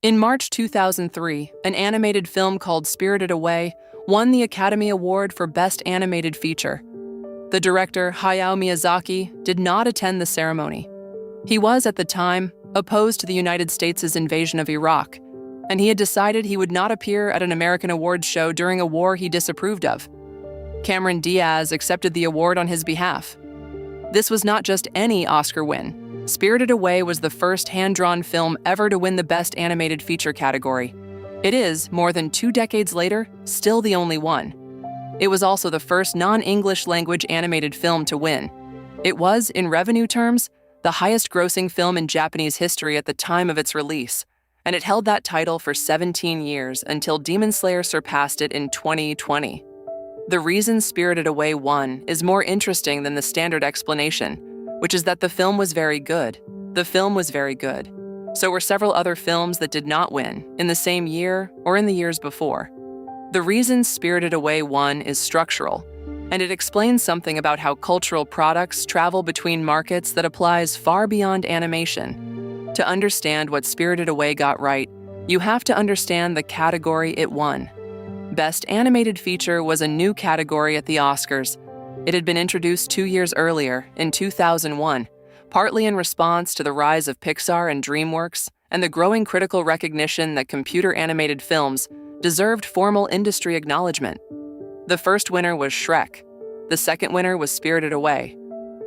In March 2003, an animated film called Spirited Away won the Academy Award for Best Animated Feature. The director, Hayao Miyazaki, did not attend the ceremony. He was, at the time, opposed to the United States' invasion of Iraq, and he had decided he would not appear at an American awards show during a war he disapproved of. Cameron Diaz accepted the award on his behalf. This was not just any Oscar win. Spirited Away was the first hand-drawn film ever to win the Best Animated Feature category. It is, more than 2 decades later, still the only one. It was also the first non-English language animated film to win. It was, in revenue terms, the highest-grossing film in Japanese history at the time of its release, and it held that title for 17 years until Demon Slayer surpassed it in 2020. The reason Spirited Away won is more interesting than the standard explanation, which is that the film was very good. The film was very good. So were several other films that did not win, in the same year or in the years before. The reason Spirited Away won is structural, and it explains something about how cultural products travel between markets that applies far beyond animation. To understand what Spirited Away got right, you have to understand the category it won. Best Animated Feature was a new category at the Oscars. It had been introduced 2 years earlier, in 2001, partly in response to the rise of Pixar and DreamWorks and the growing critical recognition that computer-animated films deserved formal industry acknowledgement. The first winner was Shrek. The second winner was Spirited Away.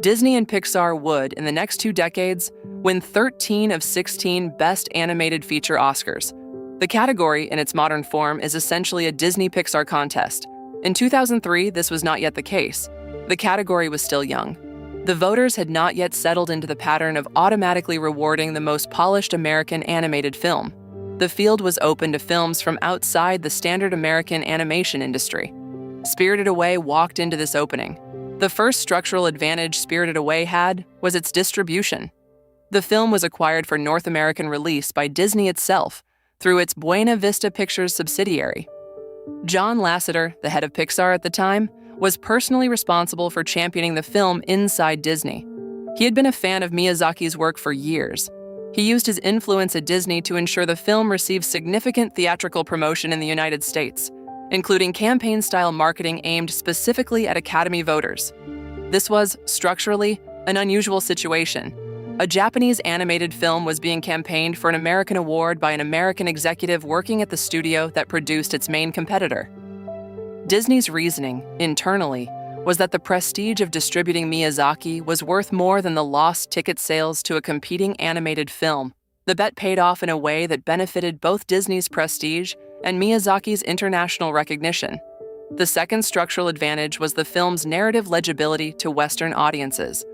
Disney and Pixar would, in the next 2 decades, win 13 of 16 Best Animated Feature Oscars. The category, in its modern form, is essentially a Disney-Pixar contest. In 2003, this was not yet the case. The category was still young. The voters had not yet settled into the pattern of automatically rewarding the most polished American animated film. The field was open to films from outside the standard American animation industry. Spirited Away walked into this opening. The first structural advantage Spirited Away had was its distribution. The film was acquired for North American release by Disney itself through its Buena Vista Pictures subsidiary. John Lasseter, the head of Pixar at the time, was personally responsible for championing the film inside Disney. He had been a fan of Miyazaki's work for years. He used his influence at Disney to ensure the film received significant theatrical promotion in the United States, including campaign-style marketing aimed specifically at Academy voters. This was, structurally, an unusual situation. A Japanese animated film was being campaigned for an American award by an American executive working at the studio that produced its main competitor. Disney's reasoning, internally, was that the prestige of distributing Miyazaki was worth more than the lost ticket sales to a competing animated film. The bet paid off in a way that benefited both Disney's prestige and Miyazaki's international recognition. The second structural advantage was the film's narrative legibility to Western audiences.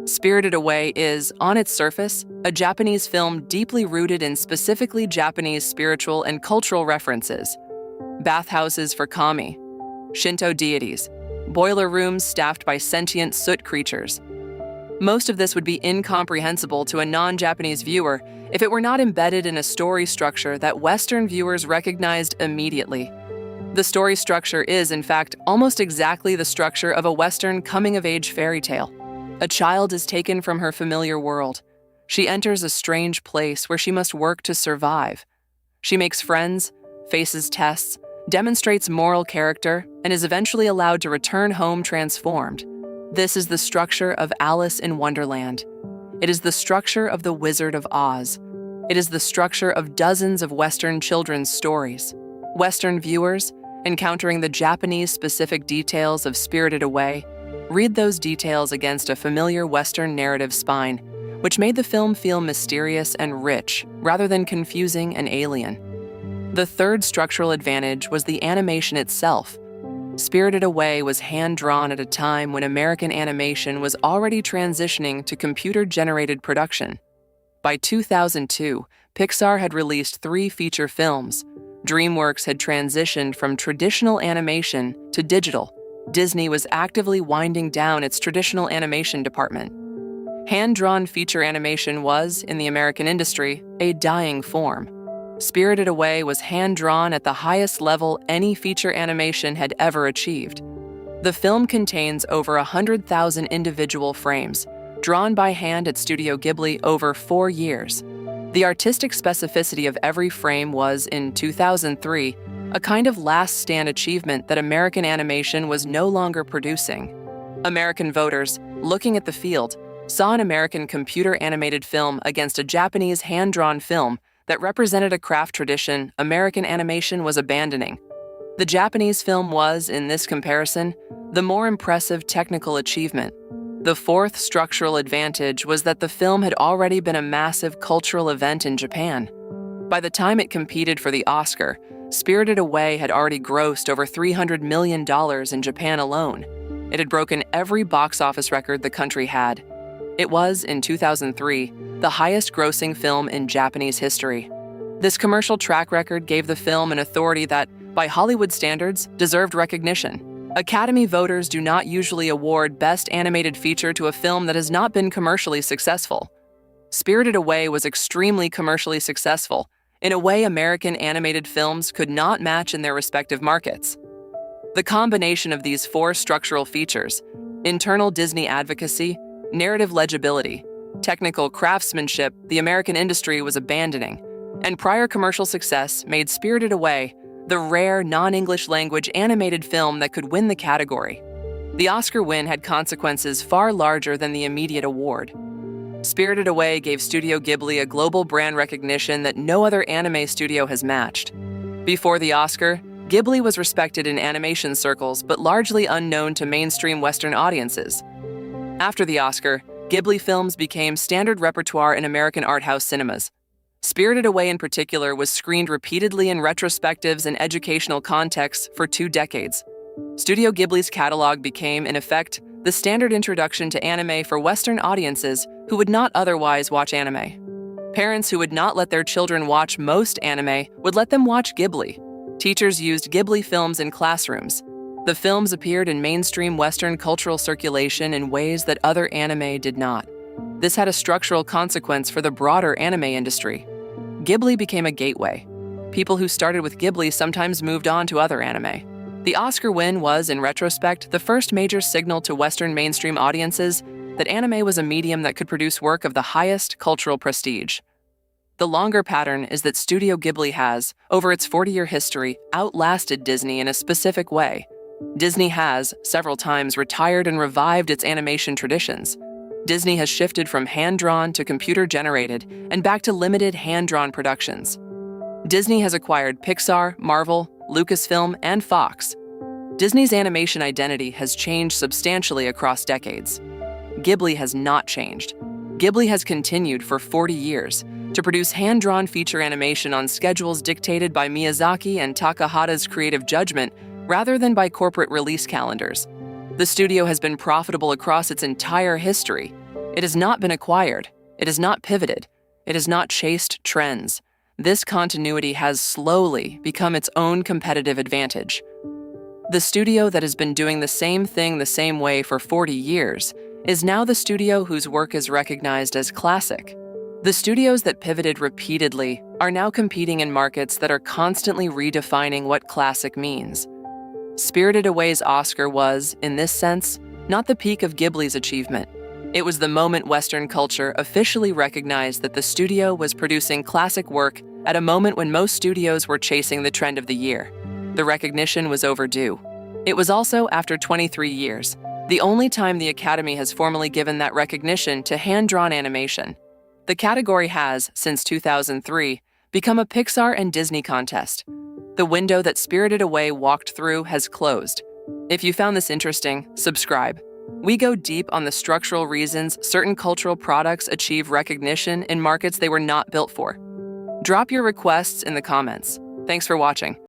Spirited Away is, on its surface, a Japanese film deeply rooted in specifically Japanese spiritual and cultural references. Bathhouses for kami, Shinto deities, boiler rooms staffed by sentient soot creatures. Most of this would be incomprehensible to a non-Japanese viewer if it were not embedded in a story structure that Western viewers recognized immediately. The story structure is, in fact, almost exactly the structure of a Western coming-of-age fairy tale. A child is taken from her familiar world. She enters a strange place where she must work to survive. She makes friends, faces tests, demonstrates moral character, and is eventually allowed to return home transformed. This is the structure of Alice in Wonderland. It is the structure of The Wizard of Oz. It is the structure of dozens of Western children's stories. Western viewers, encountering the Japanese-specific details of Spirited Away, read those details against a familiar Western narrative spine, which made the film feel mysterious and rich rather than confusing and alien. The third structural advantage was the animation itself. Spirited Away was hand-drawn at a time when American animation was already transitioning to computer-generated production. By 2002, Pixar had released 3 feature films. DreamWorks had transitioned from traditional animation to digital. Disney was actively winding down its traditional animation department. Hand-drawn feature animation was, in the American industry, a dying form. Spirited Away was hand-drawn at the highest level any feature animation had ever achieved. The film contains over 100,000 individual frames, drawn by hand at Studio Ghibli over 4 years. The artistic specificity of every frame was, in 2003, a kind of last-stand achievement that American animation was no longer producing. American voters, looking at the field, saw an American computer-animated film against a Japanese hand-drawn film that represented a craft tradition American animation was abandoning. The Japanese film was, in this comparison, the more impressive technical achievement. The fourth structural advantage was that the film had already been a massive cultural event in Japan. By the time it competed for the Oscar, Spirited Away had already grossed over $300 million in Japan alone. It had broken every box office record the country had. It was, in 2003, the highest-grossing film in Japanese history. This commercial track record gave the film an authority that, by Hollywood standards, deserved recognition. Academy voters do not usually award Best Animated Feature to a film that has not been commercially successful. Spirited Away was extremely commercially successful, in a way American animated films could not match in their respective markets. The combination of these four structural features, internal Disney advocacy, narrative legibility, technical craftsmanship the American industry was abandoning, and prior commercial success made Spirited Away the rare non-English language animated film that could win the category. The Oscar win had consequences far larger than the immediate award. Spirited Away gave Studio Ghibli a global brand recognition that no other anime studio has matched. Before the Oscar, Ghibli was respected in animation circles but largely unknown to mainstream Western audiences. After the Oscar, Ghibli films became standard repertoire in American art house cinemas. Spirited Away in particular was screened repeatedly in retrospectives and educational contexts for 2 decades. Studio Ghibli's catalog became, in effect, the standard introduction to anime for Western audiences who would not otherwise watch anime. Parents who would not let their children watch most anime would let them watch Ghibli. Teachers used Ghibli films in classrooms. The films appeared in mainstream Western cultural circulation in ways that other anime did not. This had a structural consequence for the broader anime industry. Ghibli became a gateway. People who started with Ghibli sometimes moved on to other anime. The Oscar win was, in retrospect, the first major signal to Western mainstream audiences that anime was a medium that could produce work of the highest cultural prestige. The longer pattern is that Studio Ghibli has, over its 40-year history, outlasted Disney in a specific way. Disney has, several times, retired and revived its animation traditions. Disney has shifted from hand-drawn to computer-generated and back to limited hand-drawn productions. Disney has acquired Pixar, Marvel, Lucasfilm, and Fox. Disney's animation identity has changed substantially across decades. Ghibli has not changed. Ghibli has continued for 40 years to produce hand-drawn feature animation on schedules dictated by Miyazaki and Takahata's creative judgment rather than by corporate release calendars. The studio has been profitable across its entire history. It has not been acquired. It has not pivoted. It has not chased trends. This continuity has slowly become its own competitive advantage. The studio that has been doing the same thing the same way for 40 years is now the studio whose work is recognized as classic. The studios that pivoted repeatedly are now competing in markets that are constantly redefining what classic means. Spirited Away's Oscar was, in this sense, not the peak of Ghibli's achievement. It was the moment Western culture officially recognized that the studio was producing classic work at a moment when most studios were chasing the trend of the year. The recognition was overdue. It was also, after 23 years, the only time the Academy has formally given that recognition to hand-drawn animation. The category has, since 2003, become a Pixar and Disney contest. The window that Spirited Away walked through has closed. If you found this interesting, subscribe. We go deep on the structural reasons certain cultural products achieve recognition in markets they were not built for. Drop your requests in the comments. Thanks for watching.